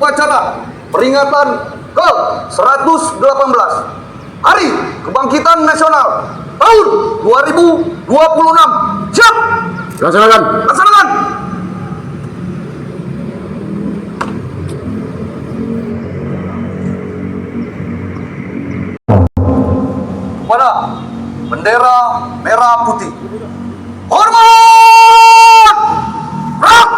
upacara peringatan ke-118 Hari Kebangkitan Nasional tahun 2026. Siap! Laksanakan. Laksanakan! Kepada bendera merah putih. Hormat! Gerak!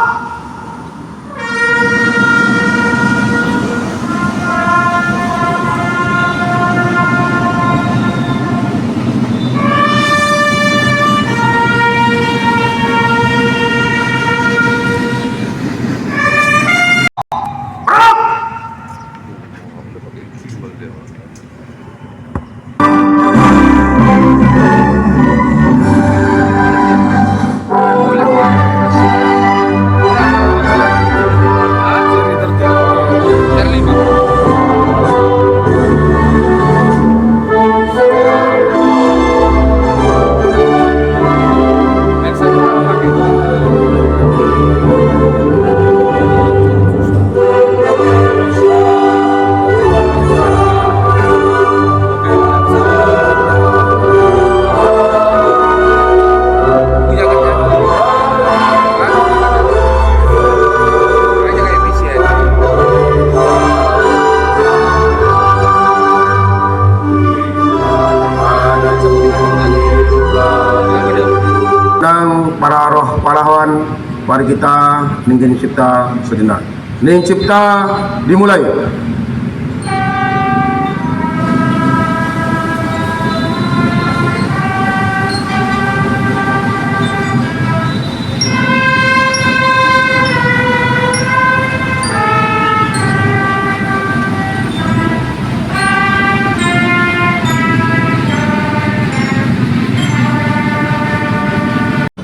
Para roh pahlawan, mari kita Hening Cipta sejenak. Hening Cipta dimulai.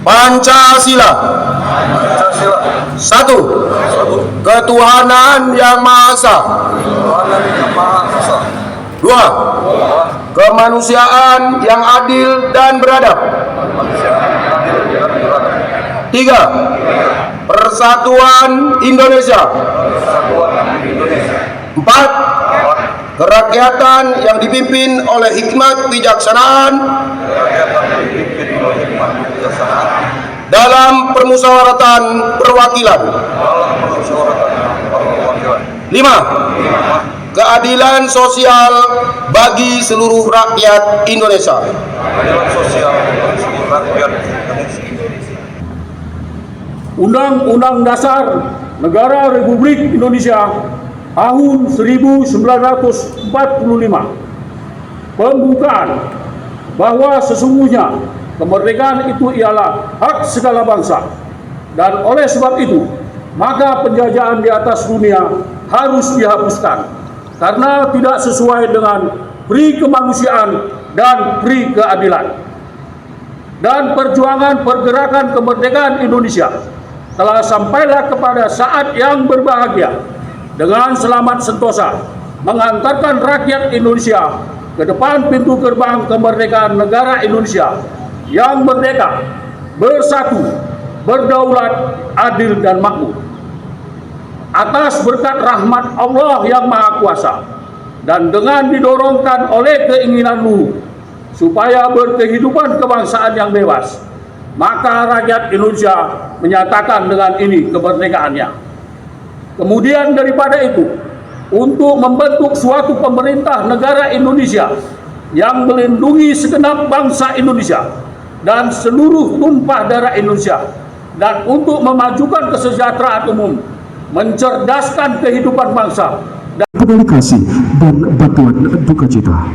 Pancasila. Satu. Ketuhanan Yang Maha Esa. Dua. Kemanusiaan yang adil dan beradab. Tiga. Persatuan Indonesia. Empat. Kerakyatan yang dipimpin oleh hikmat bijaksanaan dalam permusyawaratan perwakilan. 5. Keadilan sosial bagi seluruh rakyat Indonesia. Undang-Undang Dasar Negara Republik Indonesia tahun 1945 pembukaan bahwa sesungguhnya kemerdekaan itu ialah hak segala bangsa, dan oleh sebab itu maka penjajahan di atas dunia harus dihapuskan karena tidak sesuai dengan pri kemanusiaan dan pri keadilan. Dan perjuangan pergerakan kemerdekaan Indonesia telah sampailah kepada saat yang berbahagia dengan selamat sentosa mengantarkan rakyat Indonesia ke depan pintu gerbang kemerdekaan negara Indonesia yang merdeka, bersatu, berdaulat, adil dan makmur. Atas berkat rahmat Allah yang Maha Kuasa dan dengan didorongkan oleh keinginan luhur supaya berkehidupan kebangsaan yang bebas, maka rakyat Indonesia menyatakan dengan ini kemerdekaannya. Kemudian daripada itu, untuk membentuk suatu pemerintah negara Indonesia yang melindungi segenap bangsa Indonesia dan seluruh tumpah darah Indonesia, dan untuk memajukan kesejahteraan umum, mencerdaskan kehidupan bangsa, dan peduli kasih dan bantuan duka cita.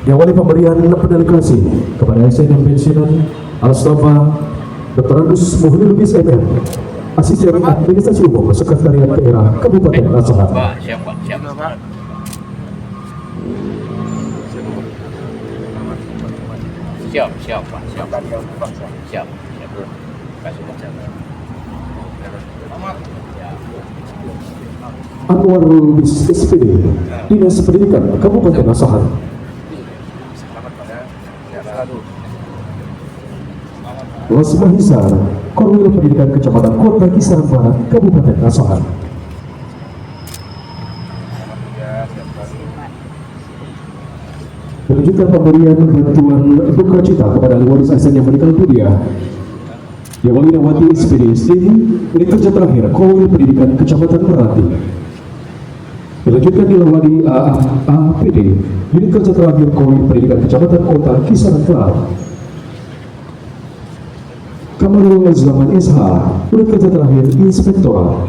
Diawali pemberian peduli kasih kepada SNM Pensiunan Al-Mustafa Dr. Agus Muhyiddin Lubis MM, Asisten Administrasi Umum Sekretariat Daerah Kabupaten Asahan. Siap. Anwar Lubis SPD, Dinas Pendidikan Kabupaten Asahan. Los Mahisar, Korwil Pendidikan Kecamatan Kota Kisaran Barat, Kabupaten Asahan. Melanjutkan pemberian bantuan duka cita kepada ahli waris asing yang meninggal dunia yang melewati SPDSD unit kerja terakhir Korwil Pendidikan Kecamatan Merati. Dilanjutkan dilawani AAPD unit kerja terakhir Korwil Pendidikan Kecamatan Kota Kisaran Barat. Kamarul Zaman SH unit kerja terakhir Inspektorat.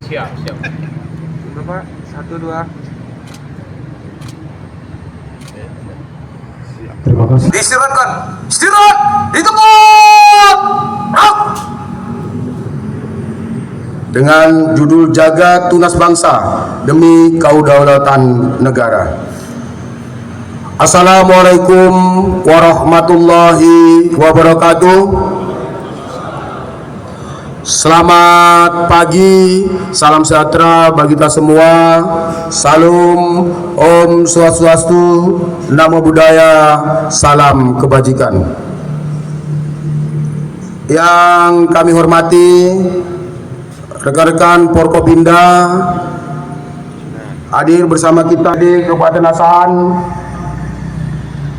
Siap. Bapak, 1, 2. Terima kasih. Diistirahatkan. Istirahat. Di tempat. Gerak. Dengan judul Jaga Tunas Bangsa Demi Kedaulatan Negara. Assalamualaikum warahmatullahi wabarakatuh. Selamat pagi, salam sejahtera bagi kita semua. Salam, Om Swastiastu, Namo Buddhaya, salam kebajikan. Yang kami hormati rekan-rekan Forkopimda, hadir bersama kita di Kabupaten Asahan,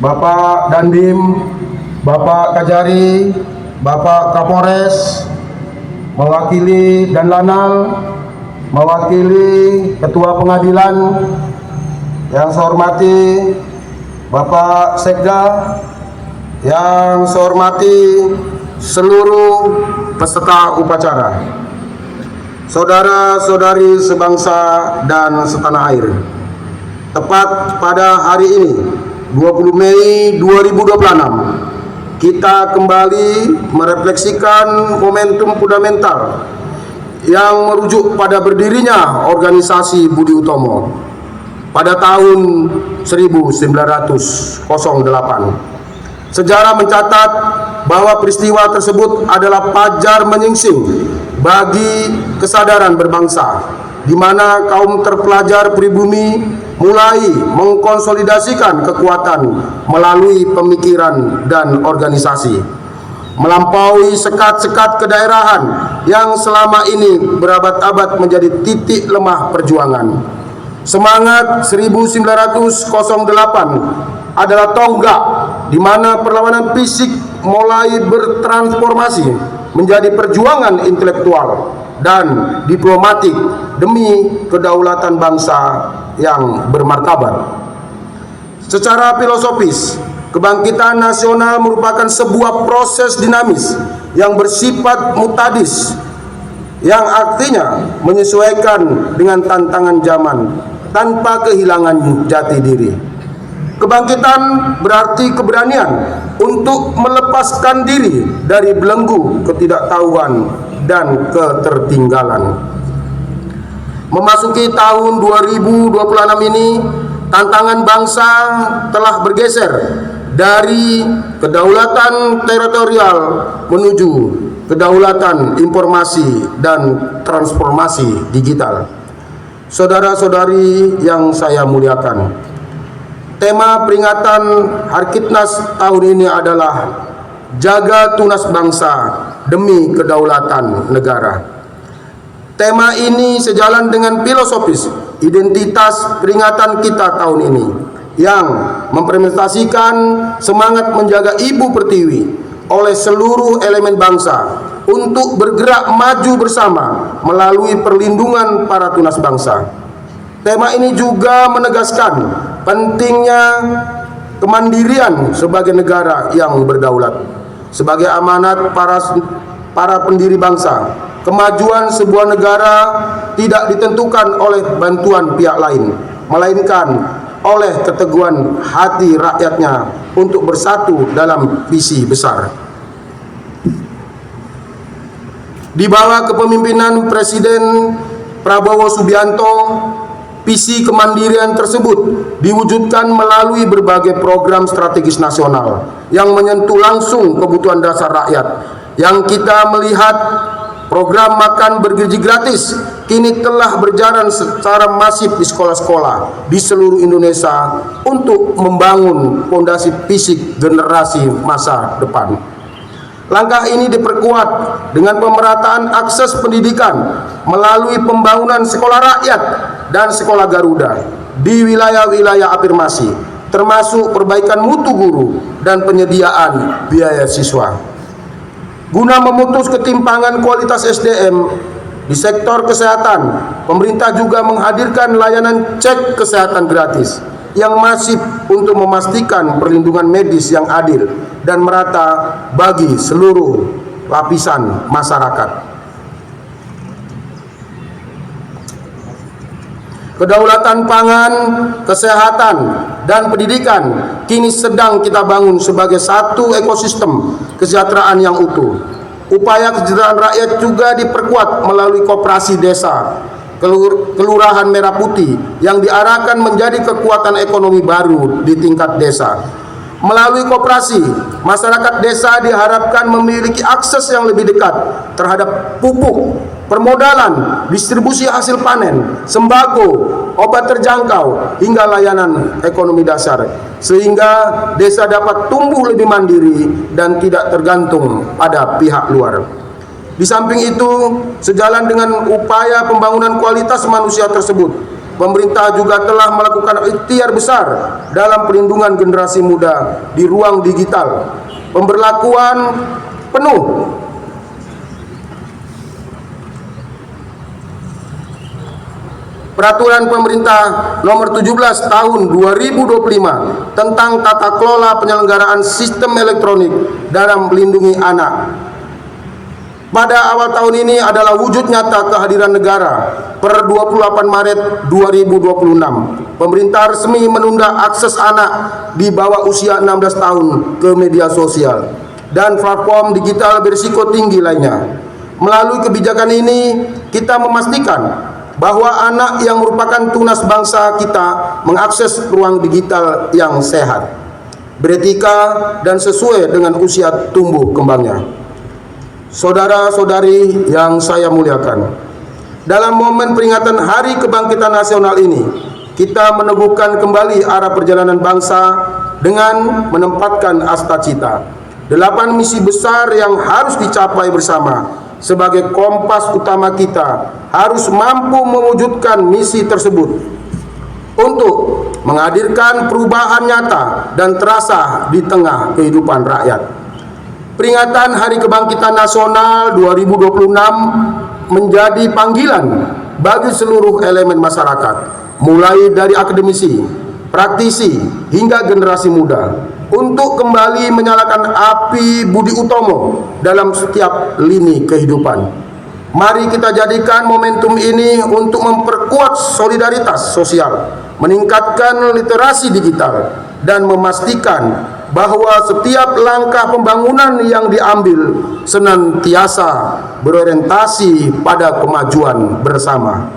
Bapak Dandim, Bapak Kajari, Bapak Kapolres, mewakili Danlanal, mewakili Ketua Pengadilan, yang saya hormati Bapak Sekda, yang saya hormati seluruh peserta upacara, saudara-saudari sebangsa dan setanah air. Tepat pada hari ini, 20 Mei 2026, kita kembali merefleksikan momentum fundamental yang merujuk pada berdirinya organisasi Budi Utomo pada tahun 1908. Sejarah mencatat bahwa peristiwa tersebut adalah pajar menyingsing bagi kesadaran berbangsa, di mana kaum terpelajar pribumi mulai mengkonsolidasikan kekuatan melalui pemikiran dan organisasi, melampaui sekat-sekat kedaerahan yang selama ini berabad-abad menjadi titik lemah perjuangan. Semangat 1908 adalah tonggak di mana perlawanan fisik mulai bertransformasi menjadi perjuangan intelektual dan diplomatik demi kedaulatan bangsa yang bermartabat. Secara filosofis, kebangkitan nasional merupakan sebuah proses dinamis yang bersifat mutadis, yang artinya menyesuaikan dengan tantangan zaman tanpa kehilangan jati diri. Kebangkitan berarti keberanian untuk melepaskan diri dari belenggu ketidaktahuan dan ketertinggalan. Memasuki tahun 2026 ini, tantangan bangsa telah bergeser dari kedaulatan teritorial menuju kedaulatan informasi dan transformasi digital. Saudara-saudari yang saya muliakan, tema peringatan Harkitnas tahun ini adalah Jaga Tunas Bangsa Demi Kedaulatan Negara. Tema ini sejalan dengan filosofis identitas peringatan kita tahun ini, yang mempresentasikan semangat menjaga Ibu Pertiwi oleh seluruh elemen bangsa untuk bergerak maju bersama melalui perlindungan para tunas bangsa. Tema ini juga menegaskan pentingnya kemandirian sebagai negara yang berdaulat. Sebagai amanat para pendiri bangsa, kemajuan sebuah negara tidak ditentukan oleh bantuan pihak lain, melainkan oleh keteguhan hati rakyatnya untuk bersatu dalam visi besar. Di bawah kepemimpinan Presiden Prabowo Subianto, visi kemandirian tersebut diwujudkan melalui berbagai program strategis nasional yang menyentuh langsung kebutuhan dasar rakyat. Yang kita melihat Program makan bergizi gratis kini telah berjalan secara masif di sekolah-sekolah di seluruh Indonesia untuk membangun fondasi fisik generasi masa depan. Langkah ini diperkuat dengan pemerataan akses pendidikan melalui pembangunan sekolah rakyat dan sekolah Garuda di wilayah-wilayah afirmasi, termasuk perbaikan mutu guru dan penyediaan biaya siswa. Guna memutus ketimpangan kualitas SDM di sektor kesehatan, pemerintah juga menghadirkan layanan cek kesehatan gratis yang masif untuk memastikan perlindungan medis yang adil dan merata bagi seluruh lapisan masyarakat. Kedaulatan pangan, kesehatan, dan pendidikan kini sedang kita bangun sebagai satu ekosistem kesejahteraan yang utuh. Upaya kesejahteraan rakyat juga diperkuat melalui koperasi desa, kelurahan Merah Putih yang diarahkan menjadi kekuatan ekonomi baru di tingkat desa. Melalui koperasi, masyarakat desa diharapkan memiliki akses yang lebih dekat terhadap pupuk, permodalan, distribusi hasil panen, sembako, obat terjangkau, hingga layanan ekonomi dasar, sehingga desa dapat tumbuh lebih mandiri dan tidak tergantung pada pihak luar. Di samping itu, sejalan dengan upaya pembangunan kualitas manusia tersebut, pemerintah juga telah melakukan ikhtiar besar dalam perlindungan generasi muda di ruang digital. Pemberlakuan penuh Peraturan Pemerintah Nomor 17 Tahun 2025 tentang tata kelola penyelenggaraan sistem elektronik dalam melindungi anak. Pada awal tahun ini adalah wujud nyata kehadiran negara. Per 28 Maret 2026, pemerintah resmi menunda akses anak di bawah usia 16 tahun ke media sosial dan platform digital berisiko tinggi lainnya. Melalui kebijakan ini, kita memastikan bahwa anak yang merupakan tunas bangsa kita mengakses ruang digital yang sehat, beretika, dan sesuai dengan usia tumbuh kembangnya. Saudara-saudari yang saya muliakan, dalam momen peringatan Hari Kebangkitan Nasional ini, kita meneguhkan kembali arah perjalanan bangsa dengan menempatkan asta-cita 8 misi besar yang harus dicapai bersama. Sebagai kompas utama kita harus mampu mewujudkan misi tersebut untuk menghadirkan perubahan nyata dan terasa di tengah kehidupan rakyat. Peringatan Hari Kebangkitan Nasional 2026 menjadi panggilan bagi seluruh elemen masyarakat, mulai dari akademisi, praktisi, hingga generasi muda, untuk kembali menyalakan api budi utomo dalam setiap lini kehidupan. Mari kita jadikan momentum ini untuk memperkuat solidaritas sosial, meningkatkan literasi digital, dan memastikan bahwa setiap langkah pembangunan yang diambil senantiasa berorientasi pada kemajuan bersama.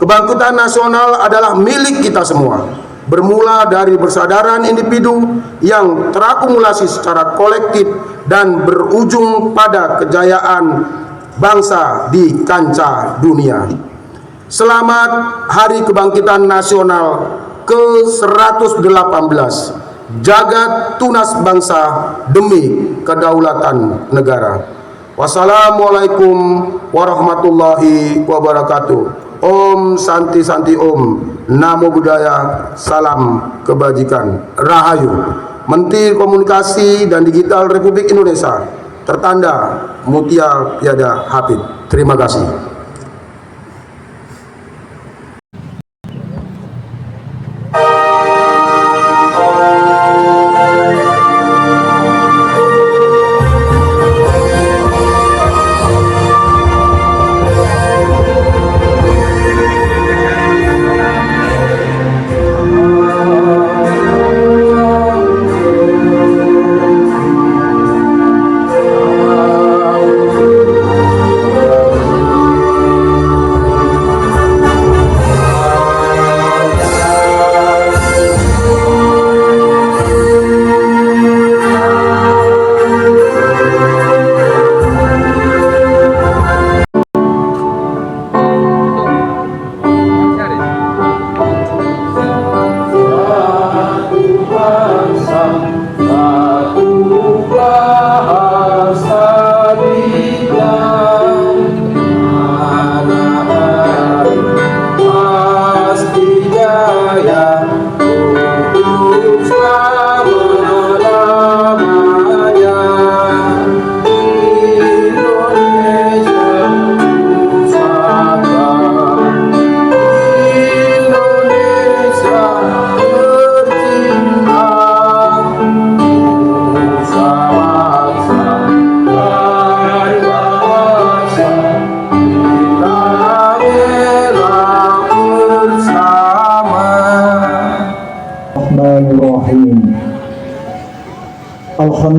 Kebangkitan nasional adalah milik kita semua, bermula dari persadaran individu yang terakumulasi secara kolektif dan berujung pada kejayaan bangsa di kancah dunia. Selamat Hari Kebangkitan Nasional ke-118. Jagat tunas bangsa demi kedaulatan negara. Wassalamualaikum warahmatullahi wabarakatuh. Om Santi Santi Om. Namo Buddhaya. Salam kebajikan. Rahayu. Menteri Komunikasi dan Digital Republik Indonesia. Tertanda Mutia Piada Hafid. Terima kasih.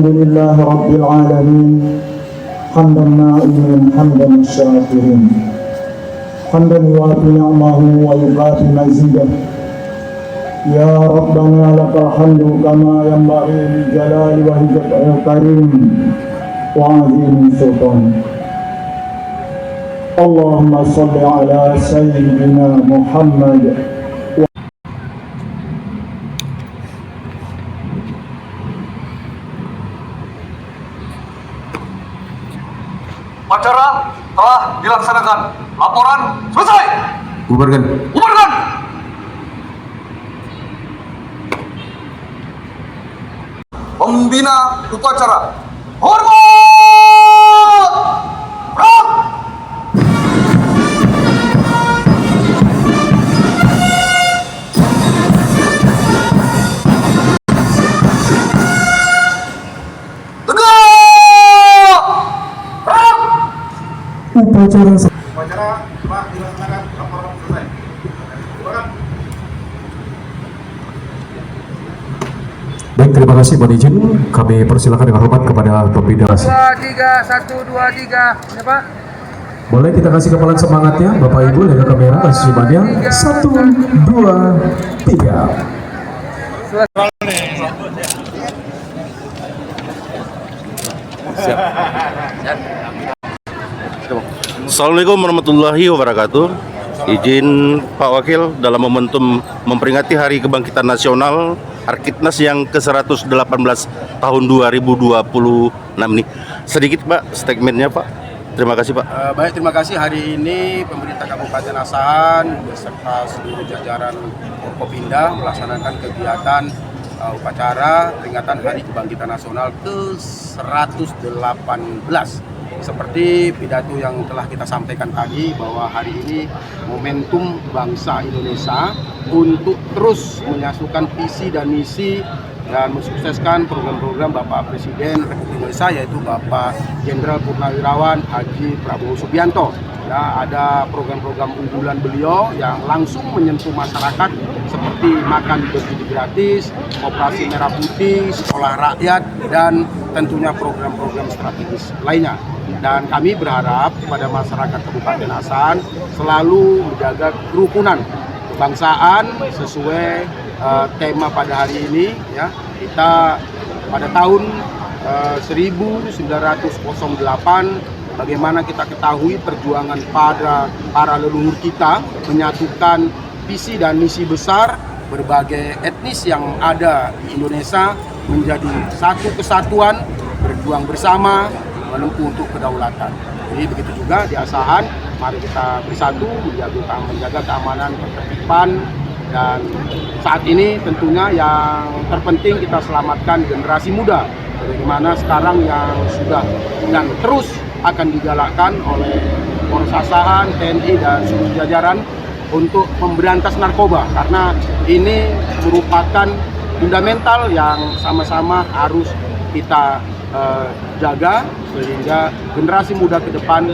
لله رب العالمين حمدا نائما حمدا الشاكرين حمدا يوافي نعمه ويكافي مزيده يا ربنا لك الحمد كما ينبغي لجلال وجهك الكريم وعظيم سلطانك اللهم صل على سيدنا محمد. Upacara telah dilaksanakan. Laporan selesai. Bubarkan. Bubarkan. Pembina upacara. Hormat. Bram. Tegak. Bram. Upacara Telah dilaksanakan. Laporan selesai. Bubarkan. Baik, terima kasih. Mohon izin kami persilakan dengan hormat kepada pembina. 2, 3, 1, 2, 3. Ya Pak. Boleh kita kasih kepalan semangatnya, Bapak Ibu, dengan kamera semuanya. 1, 2, 3. Assalamualaikum warahmatullahi wabarakatuh. Izin Pak Wakil dalam momentum memperingati Hari Kebangkitan Nasional Harkitnas yang ke-118 tahun 2026 ini. Sedikit Pak statementnya Pak. Terima kasih Pak. Baik, terima kasih. Hari ini pemerintah Kabupaten Asahan beserta seluruh jajaran Forkopimda melaksanakan kegiatan upacara peringatan Hari Kebangkitan Nasional ke-118. Seperti pidato yang telah kita sampaikan tadi, bahwa hari ini momentum bangsa Indonesia untuk terus menyatukan visi dan misi dan mensukseskan program-program Bapak Presiden Republik Indonesia, yaitu Bapak Jenderal Purnawirawan Haji Prabowo Subianto. Ya, ada program-program unggulan beliau yang langsung menyentuh masyarakat seperti makan bersih gratis, operasi merah putih, sekolah rakyat, dan tentunya program-program strategis lainnya. Dan kami berharap kepada masyarakat Kabupaten Asahan selalu menjaga kerukunan kebangsaan sesuai tema pada hari ini. Ya, kita pada tahun 1908 bagaimana kita ketahui perjuangan para leluhur kita menyatukan visi dan misi besar berbagai etnis yang ada di Indonesia menjadi satu kesatuan, berjuang bersama menempuh untuk kedaulatan. Jadi begitu juga di Asahan, mari kita bersatu menjaga keamanan, ketertiban, dan saat ini tentunya yang terpenting kita selamatkan generasi muda, bagaimana sekarang yang sudah dan terus akan digalakkan oleh Polres Asahan, TNI, dan seluruh jajaran untuk memberantas narkoba, karena ini merupakan fundamental yang sama-sama harus kita jaga sehingga generasi muda ke depan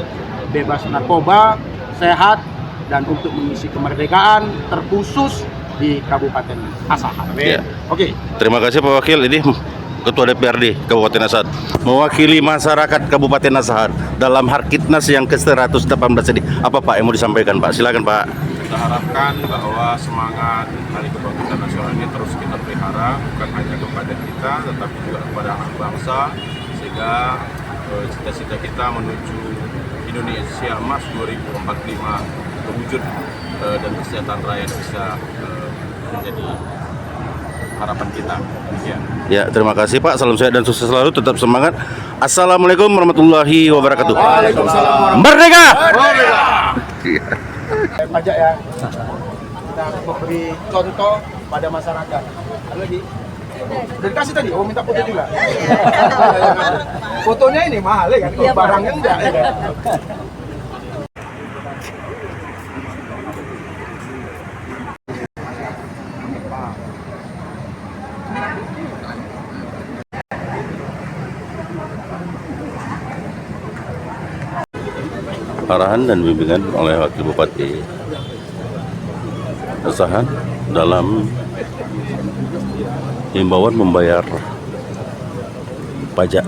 bebas narkoba, sehat, dan untuk mengisi kemerdekaan terkhusus di Kabupaten Asahan. Ya. Oke. Terima kasih Pak Wakil. Ini Ketua DPRD Kabupaten Asahan mewakili masyarakat Kabupaten Asahan dalam Harkitnas yang ke-118 ini. Apa Pak yang mau disampaikan Pak? Silakan Pak. Kita harapkan bahwa semangat Hari Kebangkitan Nasional ini terus kita pelihara, bukan hanya kepada kita tetapi juga kepada anak bangsa, sehingga cita-cita kita menuju Indonesia Emas 2045 terwujud dan kesejahteraan rakyat bisa menjadi harapan kita. Ya, terima kasih Pak. Salam sehat dan sukses selalu. Tetap semangat. Assalamualaikum warahmatullahi wabarakatuh. Waalaikumsalam. Merdeka! Pajak ya, kita memberi contoh pada masyarakat. Ada lagi? Udah dikasih tadi? Oh, minta foto juga. Fotonya ini mahal ya kan? Barangnya enggak ya kan? Arahan dan bimbingan oleh Wakil Bupati Asahan dalam himbauan membayar pajak.